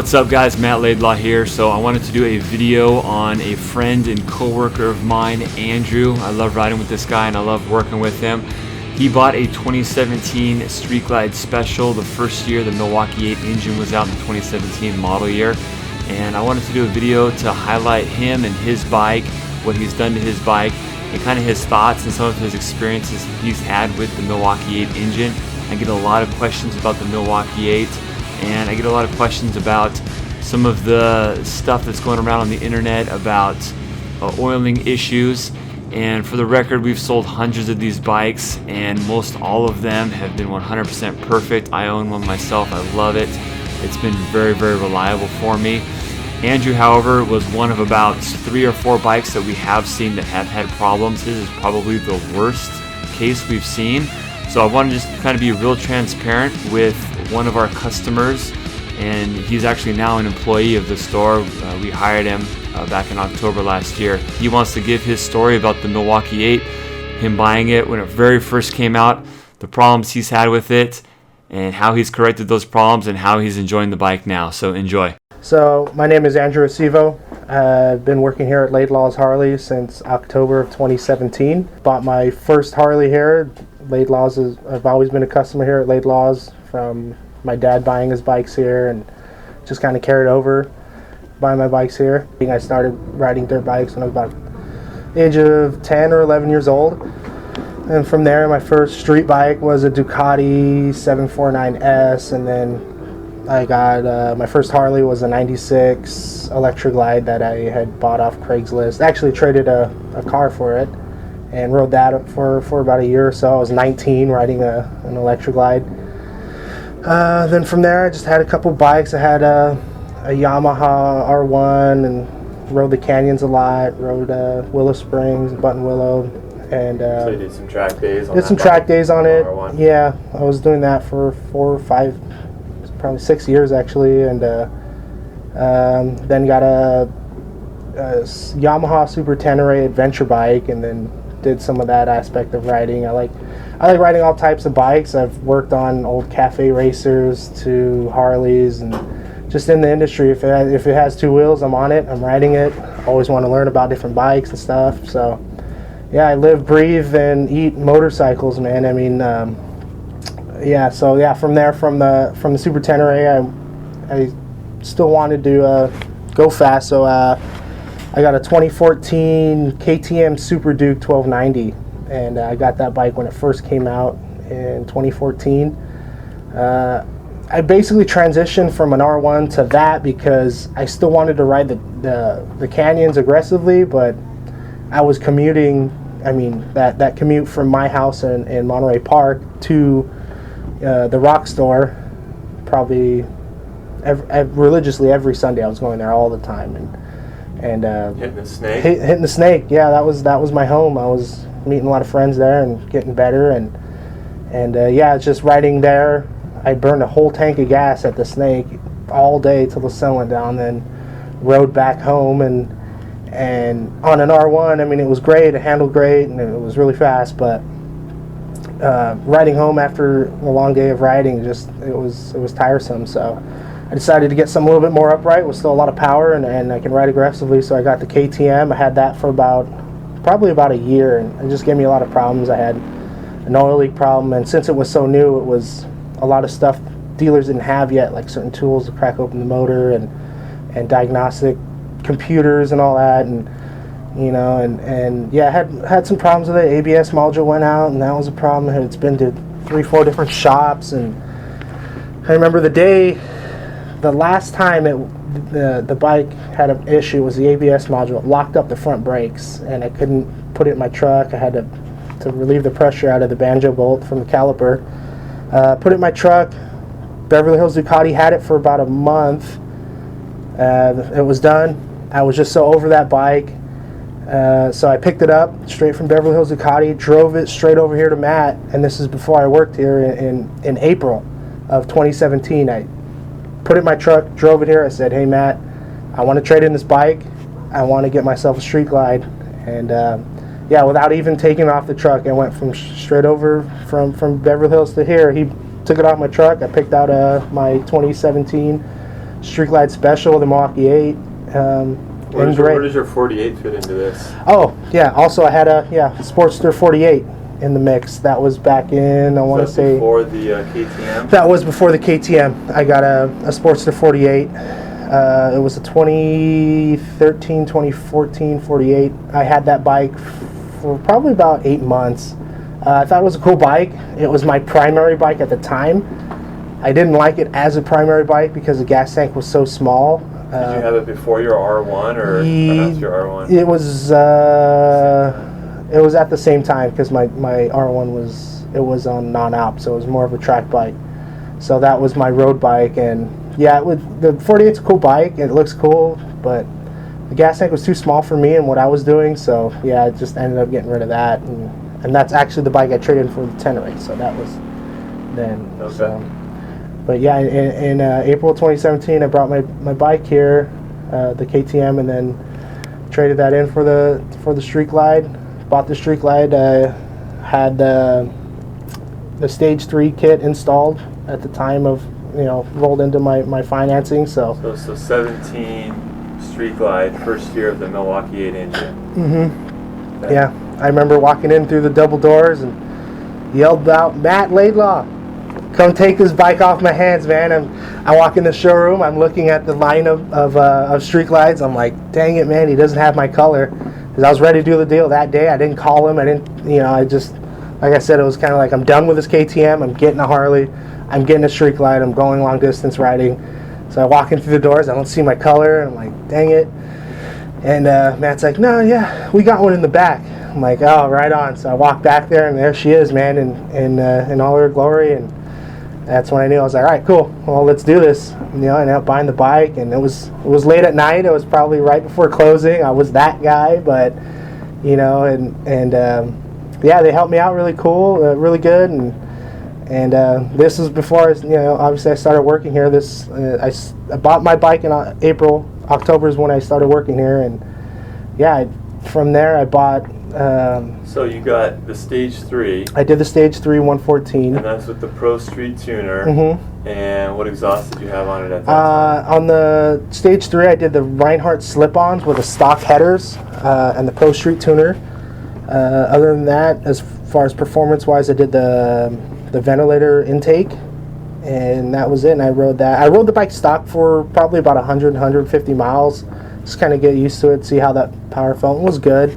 What's up guys, Matt Laidlaw here. So I wanted to do a video on a friend and coworker of mine, Andrew. I love riding with this guy and I love working with him. He bought a 2017 Street Glide Special the first year the Milwaukee-Eight engine was out in the 2017 model year. And I wanted to do a video to highlight him and his bike, what he's done to his bike, and kind of his thoughts and some of his experiences he's had with the Milwaukee-Eight engine. I get a lot of questions about the Milwaukee-Eight, and I get a lot of questions about some of the stuff that's going around on the internet about oiling issues. And for the record, we've sold hundreds of these bikes and most all of them have been 100% perfect. I own one myself. I love it. It's been very, very reliable for me. Andrew, however, was one of about 3 or 4 bikes that we have seen that have had problems. His is probably the worst case we've seen. So I want to just kind of be real transparent with one of our customers, and he's actually now an employee of the store. We hired him back in October last year. He wants to give his story about the Milwaukee-Eight, him buying it when it very first came out, the problems he's had with it, and how he's corrected those problems, and how he's enjoying the bike now. So enjoy. So my name is Andrew Acevo. I've been working here at Laidlaw's Harley since October of 2017. Bought my first Harley here. Laidlaw's I've always been a customer here at Laidlaw's from my dad buying his bikes here, and just kind of carried over buying my bikes here. I started riding dirt bikes when I was about the age of 10 or 11 years old. And from there, my first street bike was a Ducati 749S, and then I got my first Harley was a 96 Electra Glide that I had bought off Craigslist. Actually traded a car for it and rode that for about a year or so. I was 19 riding an Electra Glide. Then from there I just had a couple bikes. I had a Yamaha R1 and rode the canyons a lot, rode Willow Springs, Button Willow, and so you did some track days on did some track days on it. R1. Yeah, I was doing that for 4 or 5, probably 6 years actually, and then got a Yamaha Super Tenere adventure bike, and then did some of that aspect of riding. I like riding all types of bikes. I've worked on old cafe racers to Harleys, and just in the industry, if it has 2 wheels, I'm on it, I'm riding it. Always want to learn about different bikes and stuff. So yeah, I live, breathe, and eat motorcycles, man. I mean, yeah. So yeah, from there, from the Super Tenere, I still wanted to go fast. So I got a 2014 KTM Super Duke 1290, and I got that bike when it first came out in 2014. I basically transitioned from an R1 to that because I still wanted to ride the canyons aggressively, but I was commuting. I mean, that commute from my house in Monterey Park to the Rock Store, probably religiously every Sunday. I was going there all the time, and hitting the snake. Hitting the snake. Yeah, that was my home. I was meeting a lot of friends there and getting better, and yeah, just riding there. I burned a whole tank of gas at the snake all day till the sun went down. Then rode back home, and on an R1, I mean, it was great. It handled great, and it was really fast. But riding home after a long day of riding, it was tiresome. So I decided to get something a little bit more upright with still a lot of power, and I can ride aggressively. So I got the KTM. I had that for probably about a year, and it just gave me a lot of problems. I had an oil leak problem, and since it was so new, it was a lot of stuff dealers didn't have yet, like certain tools to crack open the motor and diagnostic computers and all that, and you know, and yeah, I had some problems with it. ABS module went out, and that was a problem. It's been to 3-4 different shops, and I remember the last time the bike had an issue was the ABS module. It locked up the front brakes, and I couldn't put it in my truck. I had to relieve the pressure out of the banjo bolt from the caliper. Put it in my truck. Beverly Hills Ducati had it for about a month. It was done. I was just so over that bike. So I picked it up straight from Beverly Hills Ducati, drove it straight over here to Matt, and this is before I worked here in April of 2017. I put it in my truck, drove it here. I said, hey Matt, I want to trade in this bike. I want to get myself a Street Glide. And yeah, without even taking it off the truck, I went from straight over from Beverly Hills to here. He took it off my truck. I picked out my 2017 Street Glide Special, the Milwaukee-Eight. Where does your 48 fit into this? Oh, yeah. Also, I had a Sportster 48 in the mix. That was back in, I want to say... before the KTM? That was before the KTM. I got a Sportster 48. It was a 2013, 2014 48. I had that bike for probably about 8 months. I thought it was a cool bike. It was my primary bike at the time. I didn't like it as a primary bike because the gas tank was so small. Did you have it before your R1 or after your R1? It was at the same time because my R1 was on non-alp, so it was more of a track bike. So that was my road bike, and yeah, the 48's a cool bike. It looks cool, but the gas tank was too small for me and what I was doing. So yeah, I just ended up getting rid of that, and that's actually the bike I traded for the Tenere. So that was then. Okay. So. But yeah, in April 2017, I brought my bike here, the KTM, and then traded that in for the Street Glide. Bought the Street Glide. Had the Stage 3 kit installed at the time of, rolled into my financing. So 17 Street Glide, first year of the Milwaukee-Eight engine. Mm-hmm. Okay. Yeah, I remember walking in through the double doors and yelled out, "Matt Laidlaw, come take this bike off my hands, man." I walk in the showroom. I'm looking at the line of Street Glides. I'm like, dang it, man, he doesn't have my color. Because I was ready to do the deal that day. I didn't call him. I didn't, I just, like I said, it was kind of like, I'm done with this KTM. I'm getting a Harley. I'm getting a Street Glide. I'm going long distance riding. So I walk in through the doors. I don't see my color. And I'm like, dang it. And Matt's like, no, yeah, we got one in the back. I'm like, oh, right on. So I walk back there, and there she is, man, in all her glory. And that's when I knew. I was like, all right, cool. Well, let's do this. I ended up buying the bike, and it was late at night. It was probably right before closing. I was that guy, but yeah, they helped me out really cool, really good, and this was before obviously I started working here. I bought my bike in October is when I started working here, and yeah, from there I bought. So you got the Stage 3. I did the Stage 3 114. And that's with the Pro Street tuner. Mm-hmm. And what exhaust did you have on it at that time? On the Stage 3, I did the Reinhardt slip-ons with the stock headers and the Pro Street tuner. Other than that, as far as performance-wise, I did the ventilator intake, and that was it. And I rode that. I rode the bike stock for probably about 100, 150 miles. Just kind of get used to it, see how that power felt. It was good.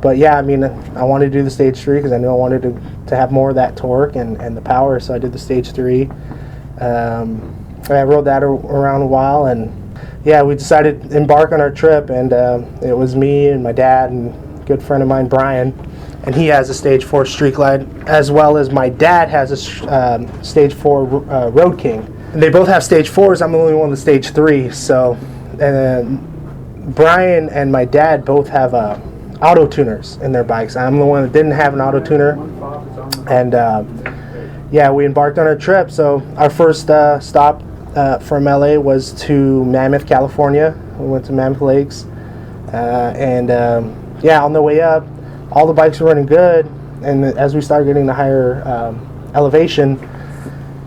But yeah, I mean, I wanted to do the Stage 3 because I knew I wanted to have more of that torque and the power, so I did the Stage 3. I rode that around a while, and yeah, we decided to embark on our trip, and it was me and my dad and a good friend of mine, Brian, and he has a Stage 4 Street Glide, as well as my dad has a Stage 4 Road King. And they both have Stage 4s. I'm the only one with Stage 3, so Brian and my dad both have auto tuners in their bikes. I'm the one that didn't have an auto tuner, and yeah, we embarked on our trip. So our first stop from LA was to Mammoth, California. We went to Mammoth Lakes, and yeah, on the way up, all the bikes were running good, and as we started getting the higher elevation,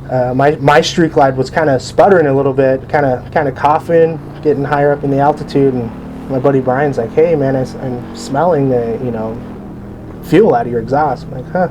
my Street Glide was kind of sputtering a little bit, kind of coughing, getting higher up in the altitude, and my buddy Brian's like, "Hey man, I'm smelling fuel out of your exhaust." I'm like, "Huh?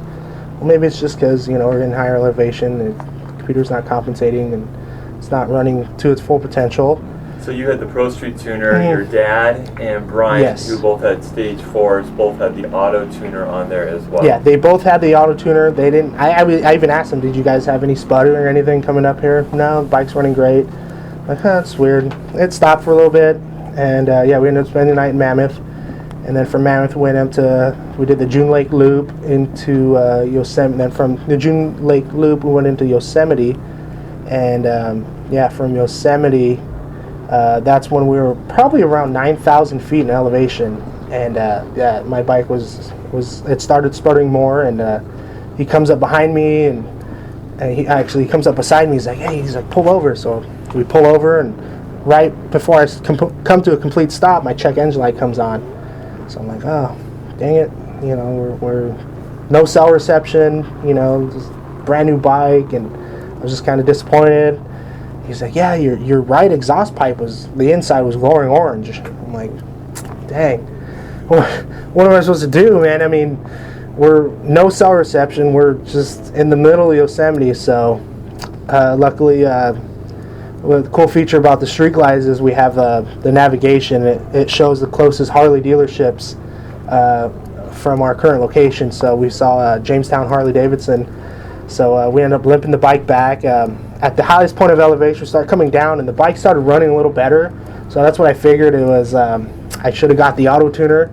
Well, maybe it's just because we're in higher elevation, and the computer's not compensating, and it's not running to its full potential." So you had the Pro Street tuner, your dad and Brian, yes, who both had Stage 4s, both had the auto tuner on there as well. Yeah, they both had the auto tuner. They didn't. I even asked them, "Did you guys have any sputter or anything coming up here?" "No, the bike's running great." I'm like, "Huh, that's weird." It stopped for a little bit, and yeah, we ended up spending the night in Mammoth, and then from Mammoth we did the June Lake Loop into Yosemite. And then from the June Lake Loop we went into Yosemite, and yeah, from Yosemite. That's when we were probably around 9,000 feet in elevation, and yeah, my bike it started sputtering more, and he comes up behind me, and he comes up beside me. He's like, "Pull over." So we pull over, and right before I come to a complete stop, my check engine light comes on. So I'm like, "Oh, dang it!" We're no cell reception. Just brand new bike, and I was just kind of disappointed. he's like, yeah, your right exhaust pipe the inside was glowing orange. I'm like, dang, what am I supposed to do, man? I mean, we're no cell reception. We're just in the middle of Yosemite, so luckily, the cool feature about the street glides is we have the navigation. It shows the closest Harley dealerships from our current location. So we saw Jamestown Harley-Davidson. So we ended up limping the bike back. At the highest point of elevation, we started coming down, and the bike started running a little better. So that's what I figured. It was I should have got the auto tuner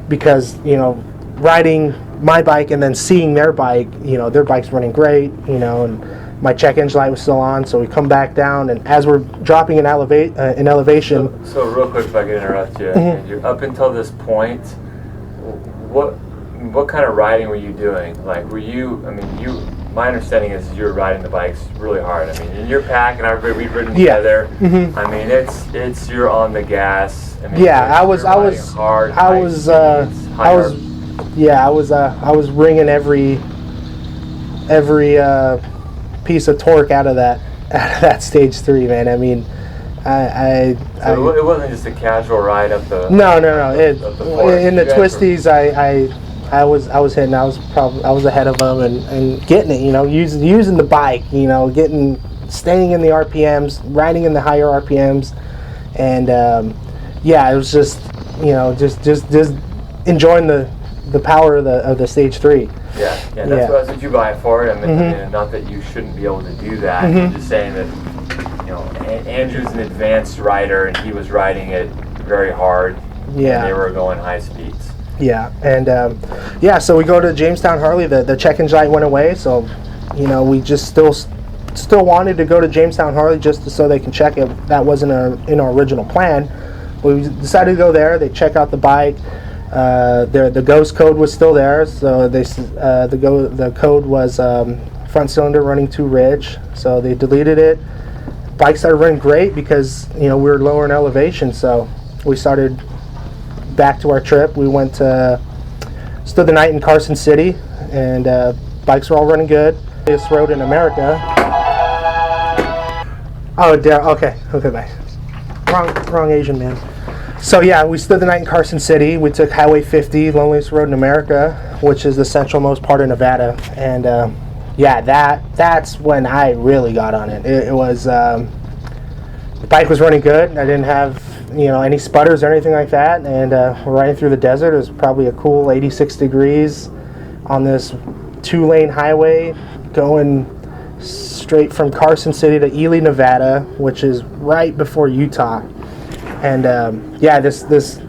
because, you know, riding my bike and then seeing their bike, you know, their bike's running great, you know, and my check engine light was still on. So we come back down, and as we're dropping in elevation. So real quick, if I could interrupt you, Andrew, up until this point, what kind of riding were you doing? Like, were you? I mean, my understanding is you were riding the bikes really hard. I mean, in your pack and everybody, we've ridden together. I mean, it's you're on the gas. I mean, I was wringing every piece of torque out of that stage 3, man. I mean, So it wasn't just a casual ride up the. No. In the twisties, I was hitting. I was ahead of them and getting it. You know, using the bike. You know, staying in the RPMs, riding in the higher RPMs, and it was just, you know, just enjoying the power of the stage 3. Yeah, that's what you buy for it. I mean, not that you shouldn't be able to do that. I'm just saying that, you know, Andrew's an advanced rider, and he was riding it very hard. Yeah, and they were going high speeds. Yeah, and so we go to Jamestown Harley. The check engine light went away, so, you know, we just still wanted to go to Jamestown Harley just so they can check it. That wasn't in our original plan. We decided to go there. They check out the bike. The ghost code was still there, so the code was front cylinder running too rich, so they deleted it. Bike started running great because, you know, we were lower in elevation, so we started back to our trip. We went to stood the night in Carson City, and bikes were all running good. This road in America. Oh, okay, bye. Wrong Asian man. So yeah, we stood the night in Carson City. We took Highway 50, loneliest road in America, which is the centralmost part of Nevada, and that's when I really got on it. It was the bike was running good. I didn't have, you know, any sputters or anything like that, and we're riding through the desert. It was probably a cool 86 degrees on this 2-lane highway going straight from Carson City to Ely, Nevada, which is right before Utah. And this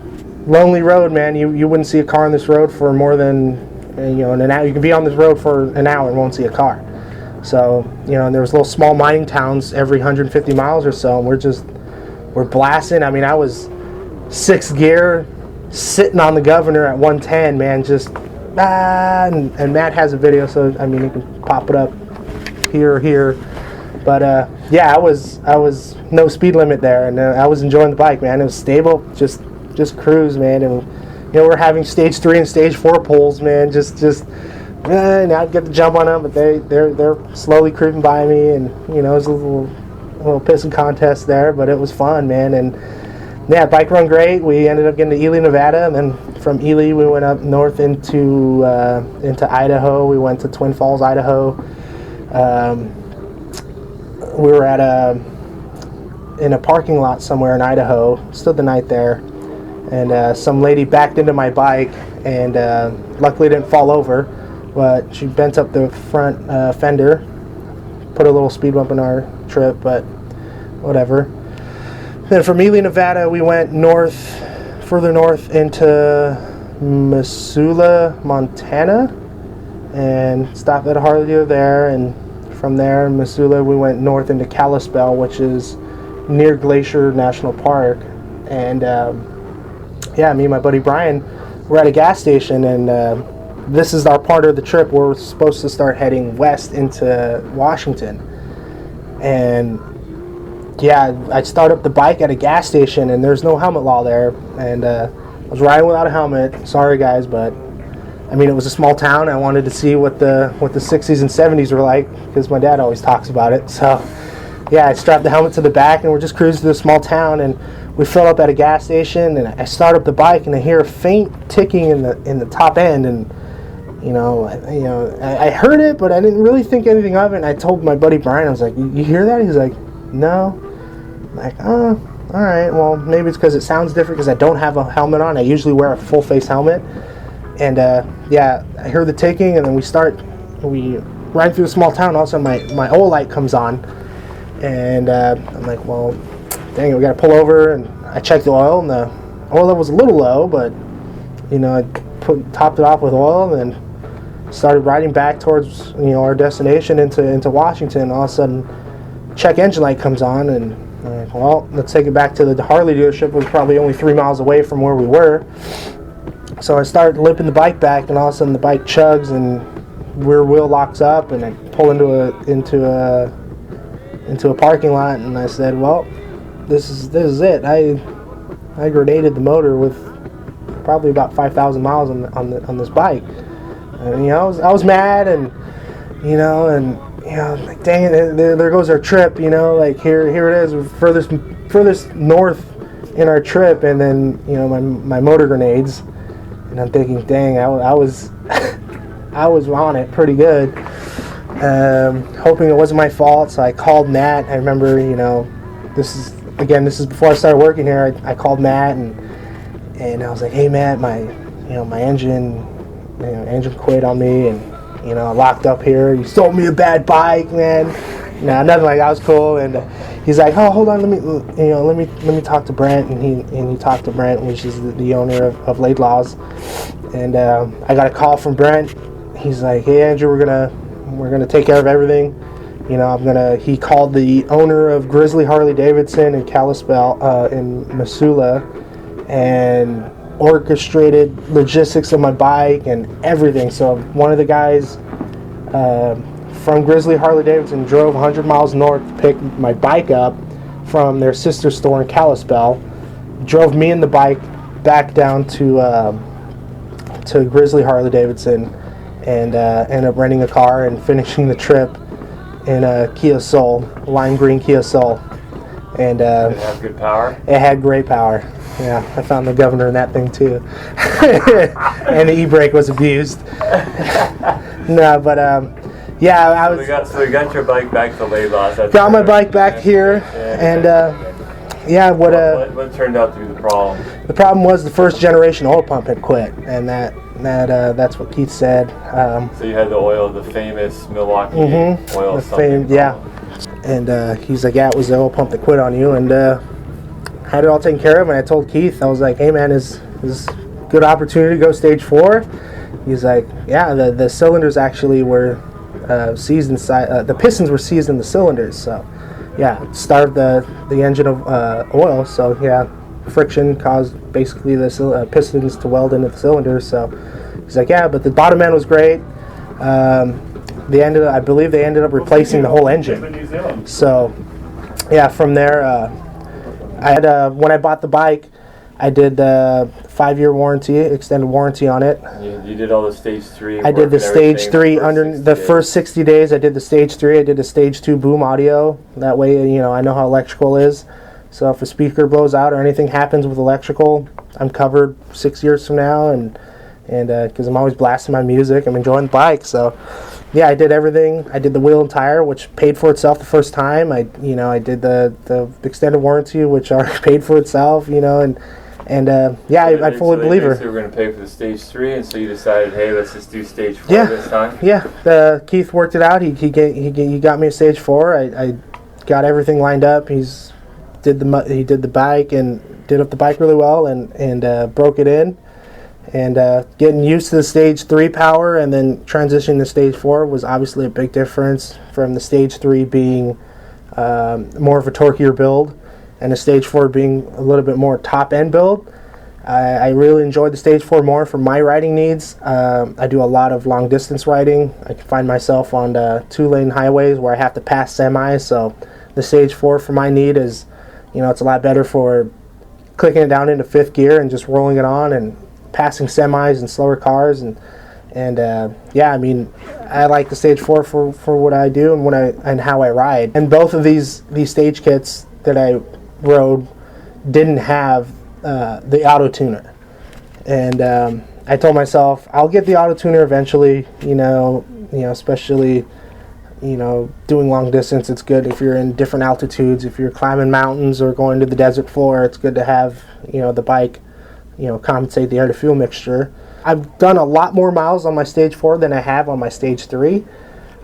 lonely road, man, you wouldn't see a car on this road for more than, you know, an hour. You can be on this road for an hour and won't see a car. So, you know, and there was little small mining towns every 150 miles or so, and we're blasting. I mean, I was 6th gear, sitting on the governor at 110, man, just and Matt has a video, so I mean, you can pop it up here. But I was no speed limit there, and I was enjoying the bike, man. It was stable, just cruise, man. And, you know, we're having stage 3 and stage 4 pulls, man. And I'd get the jump on them, but they're slowly creeping by me, and, you know, it was a little pissing contest there, but it was fun, man. And yeah, bike run great. We ended up getting to Ely, Nevada, and then from Ely we went up north into Idaho. We went to Twin Falls, Idaho. We were in a parking lot somewhere in Idaho, stood the night there, and some lady backed into my bike, and luckily didn't fall over, but she bent up the front fender, put a little speed bump in our trip, but whatever. Then from Ely, Nevada, we went further north into Missoula, Montana, and stopped at a Harley dealer there, and from there in Missoula we went north into Kalispell, which is near Glacier National Park. And me and my buddy Brian were at a gas station, and this is our part of the trip where we're supposed to start heading west into Washington. And I start up the bike at a gas station, and there's no helmet law there, and I was riding without a helmet. Sorry guys, but I mean, it was a small town. I wanted to see what the 60s and 70s were like, because my dad always talks about it. So yeah, I strapped the helmet to the back, and we're just cruising through a small town, and we fill up at a gas station, and I start up the bike, and I hear a faint ticking in the top end, and I heard it, but I didn't really think anything of it. And I told my buddy Brian, I was like, "You hear that?" He's like, "No." I'm like, "Oh, all right. Well, maybe it's because it sounds different because I don't have a helmet on. I usually wear a full face helmet." And yeah, I heard the ticking, and then we ride through a small town. All of a sudden, my oil light comes on, and I'm like, "Well, dang it, we got to pull over." And I checked the oil, and the oil level was a little low, but I topped it off with oil, and then started riding back towards our destination into Washington. All of a sudden, check engine light comes on, and I'm like, well, let's take it back to the Harley dealership. It was probably only 3 miles away from where we were. So I started limping the bike back, and all of a sudden the bike chugs and rear wheel locks up, and I pull into a parking lot, and I said, well, this is it. I grenaded the motor with probably about 5,000 miles on this bike. And, I was mad, and like, dang it, there goes our trip. Like here it is, furthest north in our trip, and then my motor grenades, and I'm thinking, dang, I was I was on it pretty good, hoping it wasn't my fault. So I called Matt. I remember, this is before I started working here. I called Matt, and I was like, hey Matt, my engine quit on me, and I locked up here. You sold me a bad bike, man. Nothing like that. Was cool. And he's like, oh, hold on, let me talk to Brent. And he talked to Brent, which is the owner of Laidlaw's. And I got a call from Brent. He's like, hey Andrew, we're gonna take care of everything. He called the owner of Grizzly Harley-Davidson in Kalispell, in Missoula, and orchestrated logistics of my bike and everything. So one of the guys from Grizzly Harley-Davidson drove 100 miles north to pick my bike up from their sister store in Kalispell, drove me and the bike back down to Grizzly Harley-Davidson, and ended up renting a car and finishing the trip in a Kia Soul, lime green Kia Soul. And did it have good power? It had great power. Yeah, I found the governor in that thing too. And the e-brake was abused. No, but yeah, I was. So we got your bike back to Laidlaw. Got my bike back here, and yeah, what turned out to be the problem? The problem was the first generation oil pump had quit, and that's what Keith said. So you had the famous Milwaukee-Eight oil. Yeah, and he's like, yeah, it was the oil pump that quit on you, and had it all taken care of. And I told Keith, I was like, hey man, is this a good opportunity to go stage 4? He's like, yeah, the cylinders actually were seized inside, the pistons were seized in the cylinders, so yeah, it starved the engine of oil. So yeah, friction caused basically the pistons to weld into the cylinders. So he's like, yeah, but the bottom end was great. I believe they ended up replacing the whole engine. So yeah, from there, I had when I bought the bike, I did the 5-year warranty, extended warranty on it. You did all the stage 3. I did the stage 3 under the first 60 days. I did the stage 3. I did the stage 2 boom audio. That way, I know how electrical is. So if a speaker blows out or anything happens with electrical, I'm covered 6 years from now, and because I'm always blasting my music, I'm enjoying the bike. So yeah, I did everything. I did the wheel and tire, which paid for itself the first time. I did the extended warranty, which already paid for itself. And yeah, I fully believe her. So we were going to pay for the stage 3, and so you decided, hey, let's just do stage 4 this time. Yeah, Keith worked it out. He got me a stage 4. I got everything lined up. He did the bike and did up the bike really well, and broke it in. And getting used to the stage 3 power and then transitioning to stage 4 was obviously a big difference from the stage 3 being more of a torquier build, and the stage 4 being a little bit more top-end build. I really enjoyed the stage 4 more for my riding needs. I do a lot of long-distance riding. I can find myself on 2-lane highways where I have to pass semis, so the stage 4 for my need is, it's a lot better for clicking it down into 5th gear and just rolling it on and passing semis and slower cars, and And yeah, I mean, I like the Stage 4 for what I do and how I ride. And both of these stage kits that I rode didn't have the auto tuner. And I told myself I'll get the auto tuner eventually. Especially doing long distance. It's good if you're in different altitudes. If you're climbing mountains or going to the desert floor, it's good to have the bike compensate the air to fuel mixture. I've done a lot more miles on my Stage 4 than I have on my Stage 3.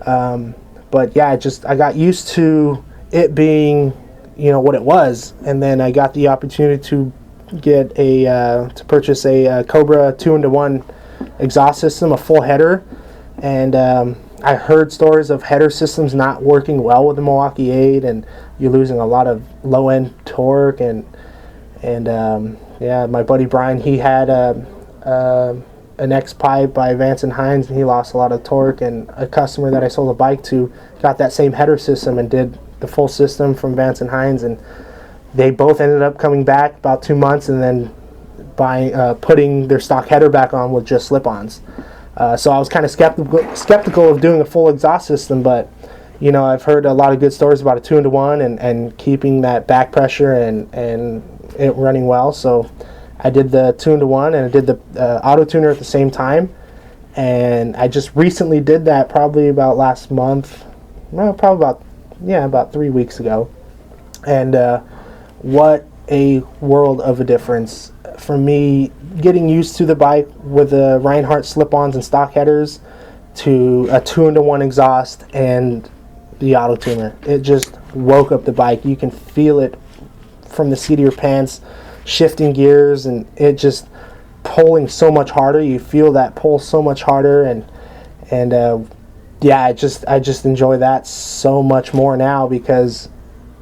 But yeah, I got used to it being, what it was. And then I got the opportunity to get to purchase a Cobra 2-in-1 exhaust system, a full header. And I heard stories of header systems not working well with the Milwaukee-Eight, and you're losing a lot of low-end torque. And yeah, my buddy Brian, he had an X-Pipe by Vance and Hines, and he lost a lot of torque. And a customer that I sold a bike to got that same header system and did the full system from Vance and Hines, and they both ended up coming back about 2 months and then putting their stock header back on with just slip-ons. So I was kind of skeptical of doing a full exhaust system, but I've heard a lot of good stories about a 2-in-1 and keeping that back pressure and it running well. So I did the 2-in-1 and I did the auto tuner at the same time, and I just recently did that probably about last month. Well, probably about 3 weeks ago, and what a world of a difference for me getting used to the bike with the Reinhardt slip-ons and stock headers to a 2-in-1 exhaust and the auto tuner. It just woke up the bike. You can feel it from the seat of your pants, shifting gears, and it just pulling so much harder. You feel that pull so much harder, and yeah, I just enjoy that so much more now, because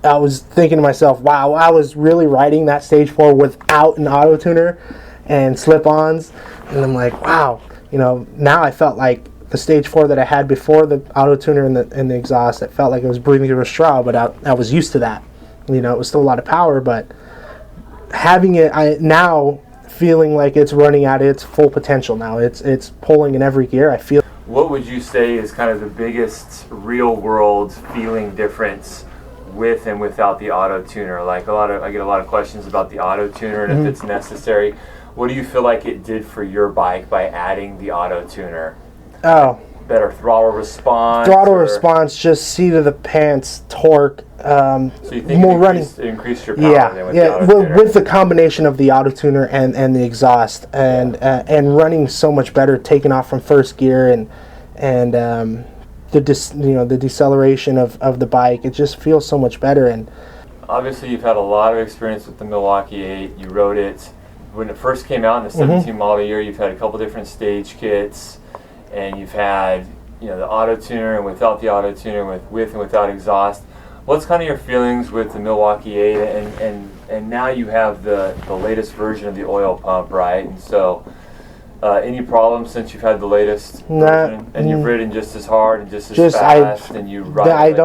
I was thinking to myself, wow, I was really riding that Stage 4 without an auto tuner and slip-ons, and I'm like, wow, now I felt like the Stage 4 that I had before the auto tuner and the exhaust, it felt like I was breathing through a straw, but I was used to that. It was still a lot of power, but having it, now feeling like it's running at its full potential now. It's pulling in every gear. I feel. What would you say is kind of the biggest real-world feeling difference with and without the auto tuner? Like I get a lot of questions about the auto tuner and if it's necessary. What do you feel like it did for your bike by adding the auto tuner? Oh, better throttle response. Response, just seat of the pants torque. So you think more it increased your power than with the auto tuner? With the combination of the auto tuner and the exhaust, and running so much better, taking off from first gear, and the deceleration of the bike, it just feels so much better. And obviously you've had a lot of experience with the Milwaukee-Eight. You rode it when it first came out in the 17 model year. You've had a couple different stage kits, and you've had the auto tuner and without the auto tuner, with and without exhaust. What's kind of your feelings with the Milwaukee-Eight, and now you have the latest version of the oil pump, right? And so any problems since you've had the latest version, and you've ridden just as hard and just as fast, and you ride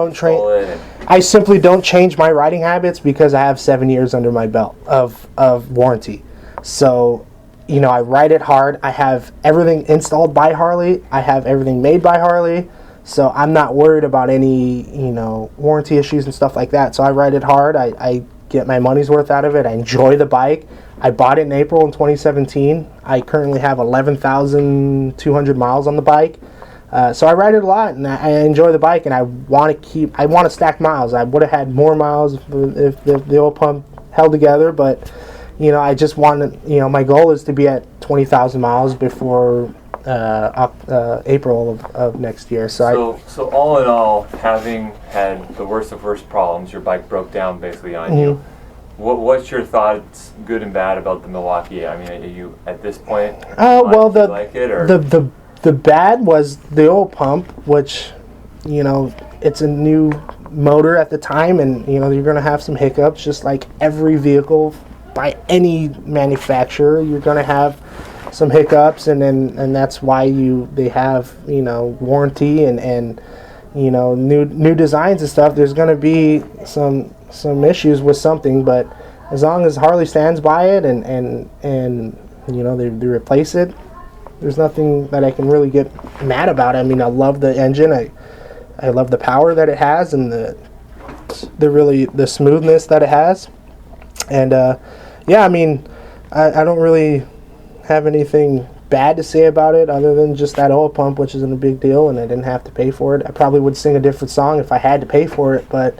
I simply don't change my riding habits because I have 7 years under my belt of warranty. So I ride it hard. I have everything installed by Harley. I have everything made by Harley. So I'm not worried about any, warranty issues and stuff like that. So I ride it hard. I get my money's worth out of it. I enjoy the bike. I bought it in April in 2017. I currently have 11,200 miles on the bike. So I ride it a lot, and I enjoy the bike, and I want to stack miles. I would have had more miles if the oil pump held together, but I just want to, my goal is to be at 20,000 miles before April of next year. So all in all, having had the worst of worst problems, your bike broke down basically on you. What's your thoughts, good and bad, about the Milwaukee? I mean, are you at this point? Like it, or? The bad was the oil pump, which it's a new motor at the time, and you're going to have some hiccups, just like every vehicle by any manufacturer. You're going to have some hiccups, and that's why they have warranty and new designs and stuff. There's going to be some issues with something, but as long as Harley stands by it and they replace it, There's nothing that I can really get mad about. I mean, I love the engine. I love the power that it has, and the smoothness that it has. And yeah, I mean, I don't really have anything bad to say about it other than just that oil pump, which isn't a big deal, and I didn't have to pay for it. I probably would sing a different song if I had to pay for it, but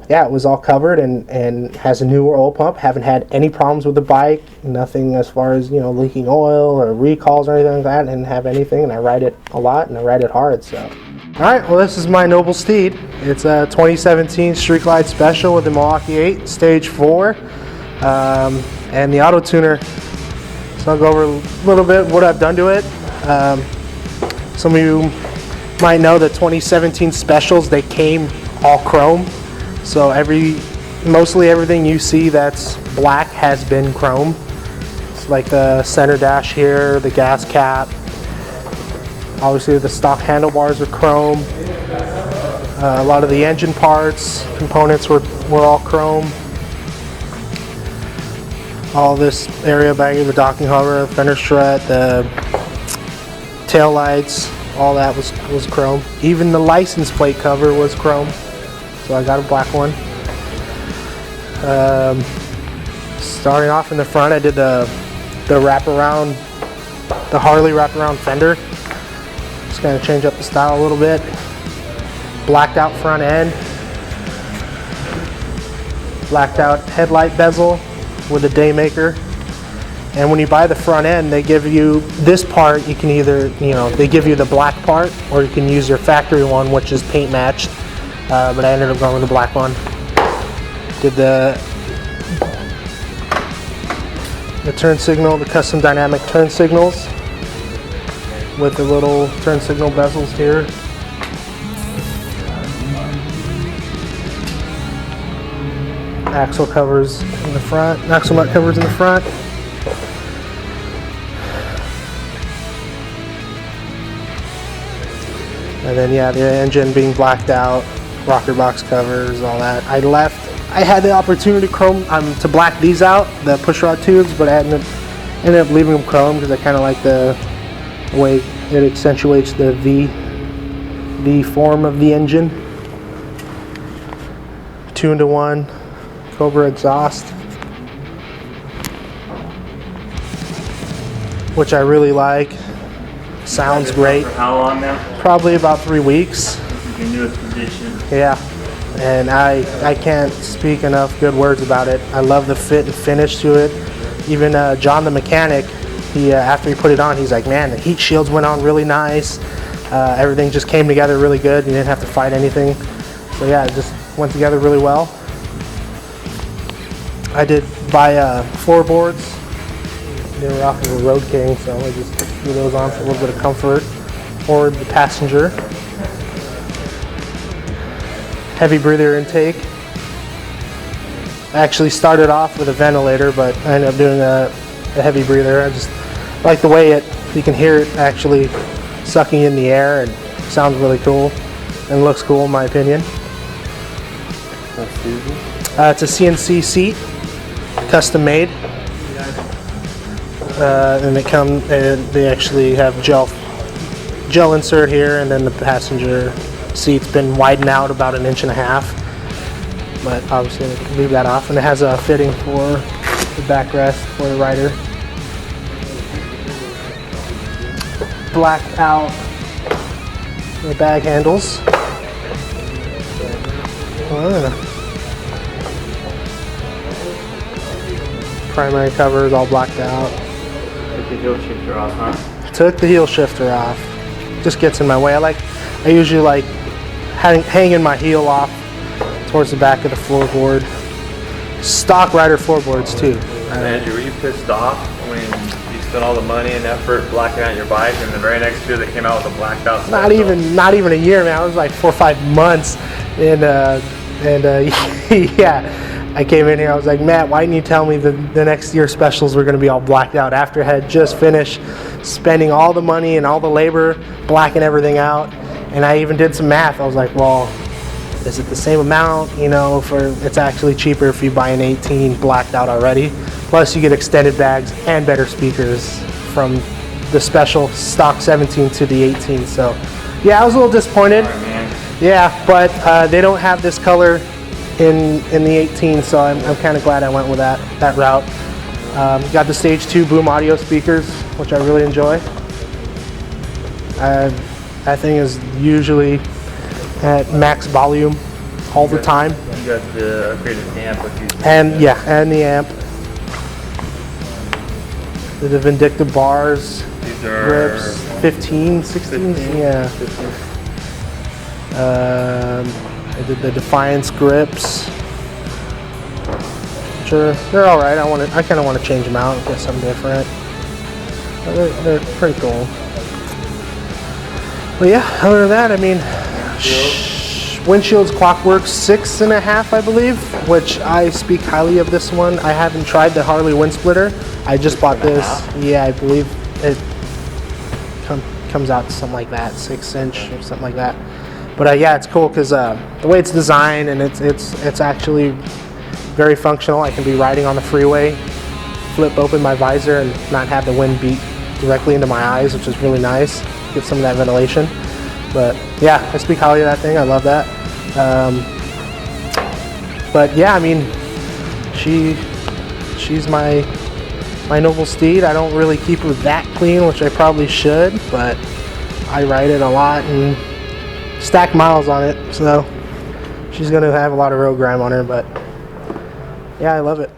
yeah, it was all covered and has a newer oil pump. Haven't had any problems with the bike, nothing as far as, you know, leaking oil or recalls or anything like that. I didn't have anything, and I ride it a lot, and I ride it hard. So, all right, well, this is my noble steed. It's a 2017 Street Glide Special with the Milwaukee-Eight Stage 4 and the auto tuner. So I'll go over a little bit what I've done to it. Some of you might know the 2017 specials, they came all chrome. So mostly everything you see that's black has been chrome. It's like the center dash here, the gas cap. Obviously the stock handlebars are chrome. A lot of the engine parts, components were all chrome. All this area back here, the docking hover, fender strut, the tail lights, all that was chrome. Even the license plate cover was chrome, so I got a black one. Starting off in the front, I did the wraparound, the Harley wraparound fender. Just gonna change up the style a little bit. Blacked out front end, blacked out headlight bezel with a Daymaker. And when you buy the front end, they give you this part. You can either, you know, they give you the black part, or you can use your factory one, which is paint matched. But I ended up going with the black one. Did the turn signal, the custom dynamic turn signals with the little turn signal bezels here. Axle covers in the front, axle nut covers in the front. And then yeah, the engine being blacked out, rocker box covers, all that. I had the opportunity to black these out, the push rod tubes, but I ended up leaving them chrome because I kind of like the way it accentuates the V form of the engine. 2-in-1 Cobra exhaust, which I really like. Sounds great. For how long now? Probably about 3 weeks. Your newest addition. Yeah, and I can't speak enough good words about it. I love the fit and finish to it. Even John the mechanic, he after he put it on, he's like, man, the heat shields went on really nice. Everything just came together really good. You didn't have to fight anything. So yeah, it just went together really well. I did buy floorboards. They were off of a Road King, so I just threw those on for a little bit of comfort for the passenger. Heavy breather intake. I actually started off with a ventilator, but I ended up doing a heavy breather. I just like the way you can hear it actually sucking in the air, and sounds really cool and looks cool in my opinion. It's a CNC seat, custom made. And they actually have gel insert here, and then the passenger seat's been widened out about 1.5 inches, but obviously I can leave that off. And it has a fitting for the backrest for the rider. Blacked out the bag handles. Primary cover is all blacked out. Took the heel shifter off, huh? Took the heel shifter off. Just gets in my way. I usually like hanging my heel off towards the back of the floorboard. Stock rider floorboards too. Andrew, were you pissed off when you spent all the money and effort blacking out your bike, and the very next year they came out with a blacked out? Not even a year, man. It was like 4 or 5 months, and yeah. I came in here, I was like, Matt, why didn't you tell me the next year specials were going to be all blacked out after I had just finished spending all the money and all the labor blacking everything out? And I even did some math. I was like, well, is it the same amount? You know, it's actually cheaper if you buy an 18 blacked out already. Plus you get extended bags and better speakers from the special stock 17 to the 18. So yeah, I was a little disappointed. Yeah, but they don't have this color in the 18, so I'm kind of glad I went with that route. Got the Stage 2 boom audio speakers, which I really enjoy. That thing is usually at max volume all the time. You got the upgraded amp with you. And yeah, and the amp. The Vindictive bars, These are grips, 15, 16, 15? yeah. 15. I did the Defiance grips. Sure, they're all right. I kind of want to change them out and get something different. But they're pretty cool. But yeah, other than that, I mean, windshield's Clockwork 6.5, I believe, which I speak highly of this one. I haven't tried the Harley wind splitter. I just bought this. Yeah, I believe it comes out to something like that, 6-inch or something like that. But yeah, it's cool because the way it's designed, and it's actually very functional. I can be riding on the freeway, flip open my visor, and not have the wind beat directly into my eyes, which is really nice. Get some of that ventilation. But yeah, I speak highly of that thing. I love that. But yeah, I mean, she's my noble steed. I don't really keep her that clean, which I probably should, but I ride it a lot and stack miles on it, so she's going to have a lot of road grime on her. But yeah, I love it.